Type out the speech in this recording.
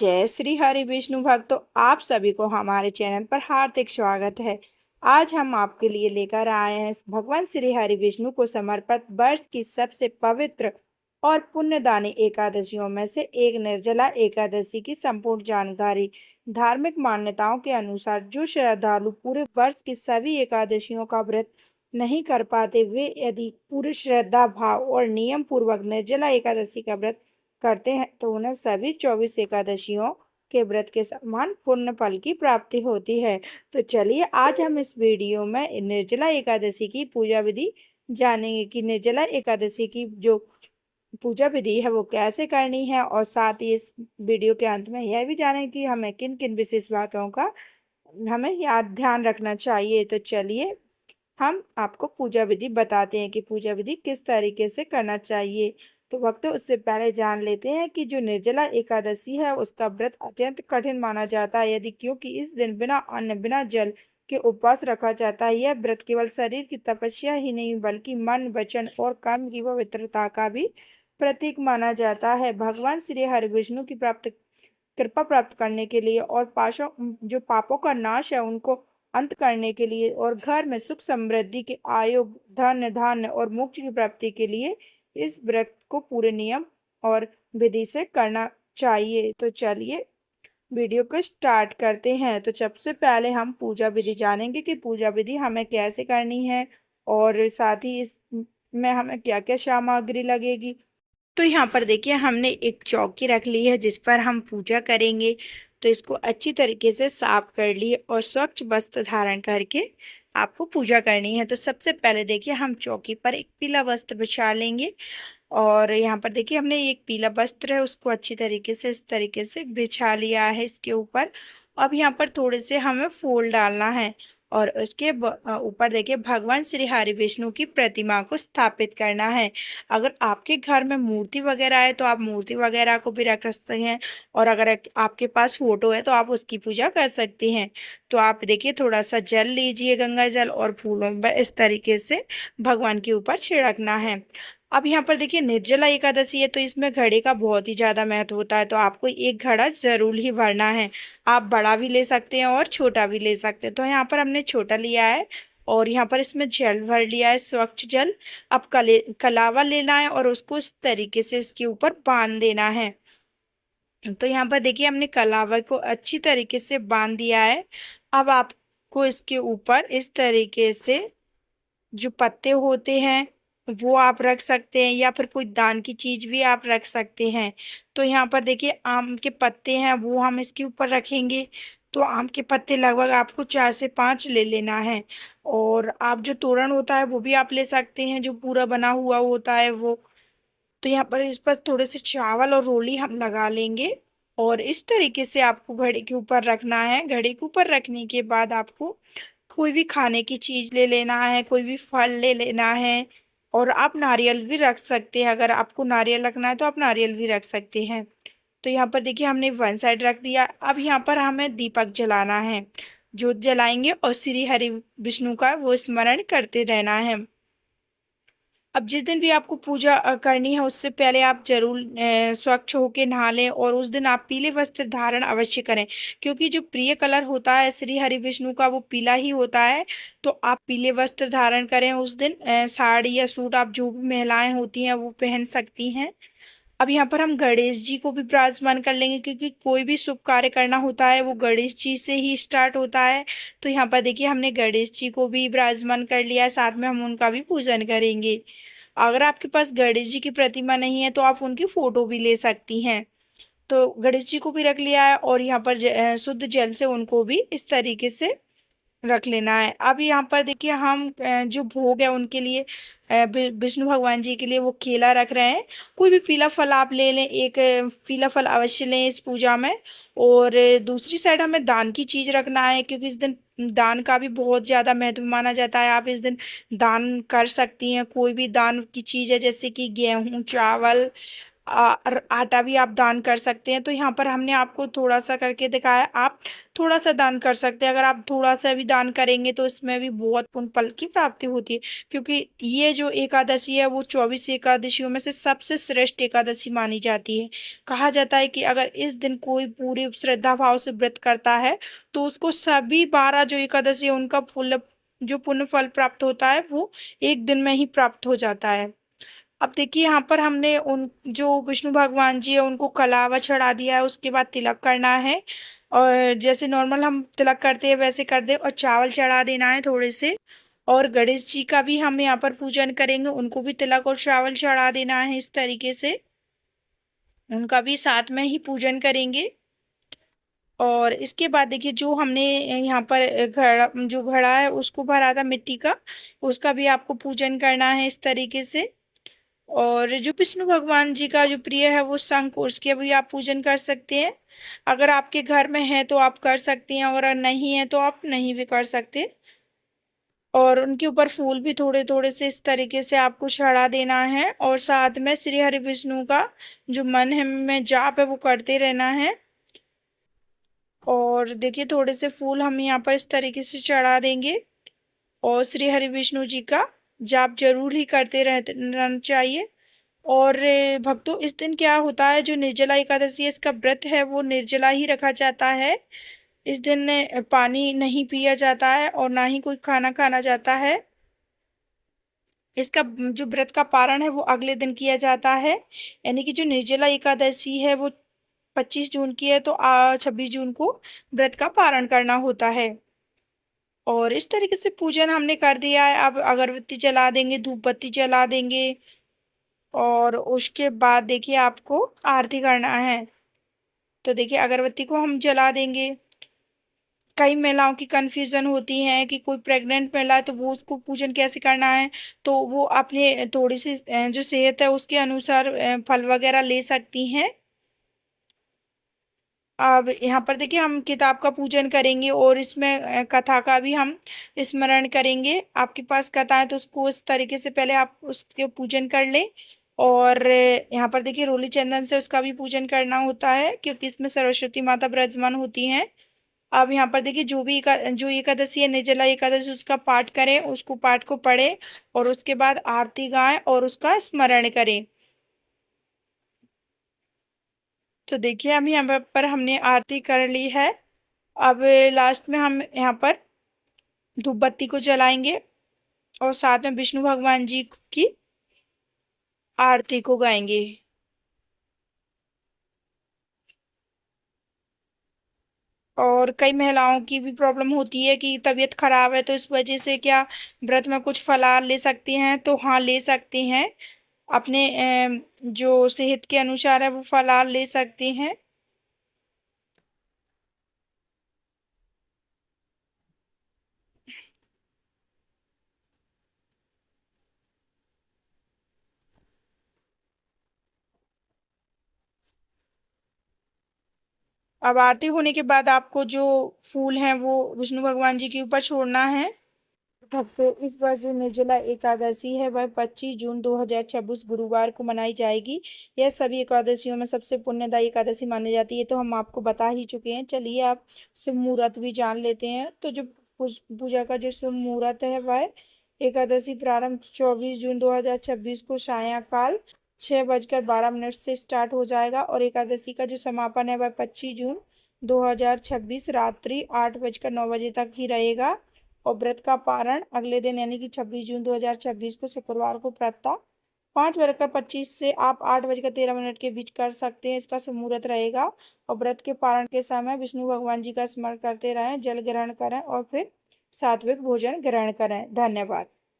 जय श्री हरि विष्णु भक्तों, आप सभी को हमारे चैनल पर हार्दिक स्वागत है। आज हम आपके लिए लेकर आए हैं भगवान श्री हरि विष्णु को समर्पित वर्ष की सबसे पवित्र और पुण्यदानी एकादशियों में से एक निर्जला एकादशी की संपूर्ण जानकारी। धार्मिक मान्यताओं के अनुसार जो श्रद्धालु पूरे वर्ष की सभी एकादशियों का व्रत नहीं कर पाते, वे यदि पूरी श्रद्धा भाव और नियम पूर्वक निर्जला एकादशी का व्रत करते हैं तो उन्हें सभी 24 एकादशियों के व्रत के समान पुण्य फल की प्राप्ति होती है। तो चलिए आज हम इस वीडियो में निर्जला एकादशी की पूजा विधि जानेंगे कि निर्जला एकादशी की जो पूजा विधि है वो कैसे करनी है, और साथ ही इस वीडियो के अंत में यह भी जानेंगे कि हमें किन किन विशेष बातों का हमें याद ध्यान रखना चाहिए। तो चलिए हम आपको पूजा विधि बताते हैं कि पूजा विधि किस तरीके से करना चाहिए। तो भक्तों, उससे पहले जान लेते हैं कि जो निर्जला एकादशी है उसका व्रत अत्यंत कठिन माना जाता है, यदि क्योंकि इस दिन बिना अन्न बिना जल के उपवास रखा जाता है। यह व्रत केवल शरीर की तपस्या ही नहीं बल्कि मन वचन और कर्म की पवित्रता का भी प्रतीक माना जाता है। भगवान श्री हरि विष्णु की कृपा प्राप्त करने के लिए और पाशों जो पापों का नाश है उनको अंत करने के लिए और घर में सुख समृद्धि के आयोग धन धान्य और मोक्ष की प्राप्ति के लिए इस व्रत को पूरे नियम और विधि से करना चाहिए। तो चलिए वीडियो को स्टार्ट करते हैं। तो सबसे पहले हम पूजा विधि जानेंगे कि पूजा विधि हमें कैसे करनी है और साथ ही इसमें हमें क्या क्या सामग्री लगेगी। तो यहाँ पर देखिए हमने एक चौकी रख ली है जिस पर हम पूजा करेंगे। तो इसको अच्छी तरीके से साफ कर लिए और स्वच्छ वस्त्र धारण करके आपको पूजा करनी है। तो सबसे पहले देखिए हम चौकी पर एक पीला वस्त्र बिछा लेंगे और यहाँ पर देखिए हमने एक पीला वस्त्र है उसको अच्छी तरीके से इस तरीके से बिछा लिया है इसके ऊपर। अब यहाँ पर थोड़े से हमें फूल डालना है और उसके ऊपर देखिए भगवान श्री हरि विष्णु की प्रतिमा को स्थापित करना है। अगर आपके घर में मूर्ति वगैरह है तो आप मूर्ति वगैरह को भी रख सकते हैं, और अगर आपके पास फोटो है तो आप उसकी पूजा कर सकते हैं। तो आप देखिए थोड़ा सा जल लीजिए, गंगा जल, और फूलों पर इस तरीके से भगवान के ऊपर छिड़कना है। अब यहाँ पर देखिए निर्जला एकादशी है तो इसमें घड़े का बहुत ही ज़्यादा महत्व होता है, तो आपको एक घड़ा जरूर ही भरना है। आप बड़ा भी ले सकते हैं और छोटा भी ले सकते हैं। तो यहाँ पर हमने छोटा लिया है और यहाँ पर इसमें जल भर लिया है, स्वच्छ जल। अब कलावा लेना है और उसको इस तरीके से इसके ऊपर बांध देना है। तो यहाँ पर देखिए हमने कलावा को अच्छी तरीके से बांध दिया है। अब आपको इसके ऊपर इस तरीके से जो पत्ते होते हैं वो आप रख सकते हैं, या फिर कोई दान की चीज भी आप रख सकते हैं। तो यहाँ पर देखिए आम के पत्ते हैं वो हम इसके ऊपर रखेंगे। तो आम के पत्ते लगभग आपको 4 से 5 ले लेना है। और आप जो तोरण होता है वो भी आप ले सकते हैं, जो पूरा बना हुआ होता है वो। तो यहाँ पर इस पर थोड़े से चावल और रोली हम लगा लेंगे और इस तरीके से आपको घड़े के ऊपर रखना है। घड़े के ऊपर रखने के बाद आपको कोई भी खाने की चीज ले लेना है, कोई भी फल ले लेना है, और आप नारियल भी रख सकते हैं। अगर आपको नारियल रखना है तो आप नारियल भी रख सकते हैं। तो यहाँ पर देखिए हमने वन साइड रख दिया। अब यहाँ पर हमें दीपक जलाना है, जोत जलाएंगे और श्री हरि विष्णु का वो स्मरण करते रहना है। अब जिस दिन भी आपको पूजा करनी है उससे पहले आप जरूर स्वच्छ होके नहा लें, और उस दिन आप पीले वस्त्र धारण अवश्य करें, क्योंकि जो प्रिय कलर होता है श्री हरि विष्णु का वो पीला ही होता है। तो आप पीले वस्त्र धारण करें उस दिन। साड़ी या सूट आप जो भी महिलाएं होती हैं वो पहन सकती हैं। अब यहाँ पर हम गणेश जी को भी विराजमान कर लेंगे, क्योंकि कोई भी शुभ कार्य करना होता है वो गणेश जी से ही स्टार्ट होता है। तो यहाँ पर देखिए हमने गणेश जी को भी विराजमान कर लिया है, साथ में हम उनका भी पूजन करेंगे। अगर आपके पास गणेश जी की प्रतिमा नहीं है तो आप उनकी फोटो भी ले सकती हैं। तो गणेश जी को भी रख लिया है और यहाँ पर शुद्ध जल से उनको भी इस तरीके से रख लेना है। अब यहाँ पर देखिए हम जो भोग है उनके लिए विष्णु भगवान जी के लिए वो केला रख रहे हैं। कोई भी पीला फल आप ले लें, एक पीला फल अवश्य लें इस पूजा में। और दूसरी साइड हमें दान की चीज रखना है, क्योंकि इस दिन दान का भी बहुत ज्यादा महत्व माना जाता है। आप इस दिन दान कर सकती हैं, कोई भी दान की चीज है जैसे कि गेहूं, चावल, आटा भी आप दान कर सकते हैं। तो यहाँ पर हमने आपको थोड़ा सा करके दिखाया, आप थोड़ा सा दान कर सकते हैं। अगर आप थोड़ा सा भी दान करेंगे तो इसमें भी बहुत पुण्य फल की प्राप्ति होती है, क्योंकि ये जो एकादशी है वो 24 एकादशियों में से सबसे श्रेष्ठ एकादशी मानी जाती है। कहा जाता है कि अगर इस दिन कोई पूरी श्रद्धा भाव से व्रत करता है तो उसको सभी 12 जो एकादशी है उनका फल, जो पुण्य फल प्राप्त होता है वो एक दिन में ही प्राप्त हो जाता है। अब देखिए यहाँ पर हमने उन जो विष्णु भगवान जी है उनको कलावा चढ़ा दिया है, उसके बाद तिलक करना है। और जैसे नॉर्मल हम तिलक करते हैं वैसे कर दे, और चावल चढ़ा देना है थोड़े से। और गणेश जी का भी हम यहाँ पर पूजन करेंगे, उनको भी तिलक और चावल चढ़ा देना है इस तरीके से, उनका भी साथ में ही पूजन करेंगे। और इसके बाद देखिए जो हमने यहाँ पर घड़ा, जो घड़ा है उसको भरा था मिट्टी का, उसका भी आपको पूजन करना है इस तरीके से। और जो विष्णु भगवान जी का जो प्रिय है वो शंख, उसके भी आप पूजन कर सकते हैं। अगर आपके घर में है तो आप कर सकते हैं, और अगर नहीं है तो आप नहीं भी कर सकते। और उनके ऊपर फूल भी थोड़े थोड़े से इस तरीके से आपको चढ़ा देना है, और साथ में श्री हरि विष्णु का जो मन है में जाप है वो करते रहना है। और देखिए थोड़े से फूल हम यहाँ पर इस तरीके से चढ़ा देंगे, और श्री हरि विष्णु जी का जाप जरूर ही करते रहना चाहिए। और भक्तों इस दिन क्या होता है, जो निर्जला एकादशी है इसका व्रत है वो निर्जला ही रखा जाता है। इस दिन पानी नहीं पिया जाता है और ना ही कोई खाना खाना जाता है। इसका जो व्रत का पारण है वो अगले दिन किया जाता है। यानी कि जो निर्जला एकादशी है वो 25 जून की है, तो 26 जून को व्रत का पारण करना होता है। और इस तरीके से पूजन हमने कर दिया है। अब अगरबत्ती जला देंगे, धूप बत्ती जला देंगे, और उसके बाद देखिए आपको आरती करना है। तो देखिए अगरबत्ती को हम जला देंगे। कई महिलाओं की कंफ्यूजन होती है कि कोई प्रेग्नेंट महिला है तो वो उसको पूजन कैसे करना है, तो वो अपने थोड़ी सी जो सेहत है उसके अनुसार फल वगैरह ले सकती हैं। अब यहाँ पर देखिए हम किताब का पूजन करेंगे, और इसमें कथा का भी हम स्मरण करेंगे। आपके पास कथा है तो उसको इस तरीके से पहले आप उसके पूजन कर लें। और यहाँ पर देखिए रोली चंदन से उसका भी पूजन करना होता है, क्योंकि इसमें सरस्वती माता विराजमान होती हैं। अब यहाँ पर देखिए जो भी जो एकादशी है निर्जला एकादशी उसका पाठ करें, उसको पाठ को पढ़ें, और उसके बाद आरती गाएं और उसका स्मरण करें। तो देखिए हम यहाँ पर हमने आरती कर ली है। अब लास्ट में हम यहाँ पर धूप बत्ती को जलाएंगे, और साथ में विष्णु भगवान जी की आरती को गाएंगे। और कई महिलाओं की भी प्रॉब्लम होती है कि तबीयत खराब है, तो इस वजह से क्या व्रत में कुछ फलाहार ले सकती हैं, तो हाँ ले सकती हैं। अपने जो सेहत के अनुसार है वो फलाहार ले सकती हैं। अब आरती होने के बाद आपको जो फूल हैं वो विष्णु भगवान जी के ऊपर छोड़ना है। भक्तों इस बार जो निर्जला एकादशी है वह 25 जून 2026 गुरुवार को मनाई जाएगी। यह सभी एकादशियों में सबसे पुण्यदायी एकादशी मानी जाती है, तो हम आपको बता ही चुके हैं। चलिए आप शुभ मुहूर्त भी जान लेते हैं। तो जो पूजा का जो शुभ मुहूर्त है वह एकादशी प्रारंभ 24 जून 2026 को सायंकाल 6:12 से स्टार्ट हो जाएगा, और एकादशी का जो समापन है वह 25 जून 2026 रात्रि 8:09 तक ही रहेगा। और व्रत का पारण अगले दिन यानी कि 26 जून 2026 को शुक्रवार को प्रातः 5:25 से आप 8:13 के बीच कर सकते हैं। इसका मुहूर्त रहेगा। और व्रत के पारण के समय विष्णु भगवान जी का स्मरण करते रहें, जल ग्रहण करें और फिर सात्विक भोजन ग्रहण करें। धन्यवाद।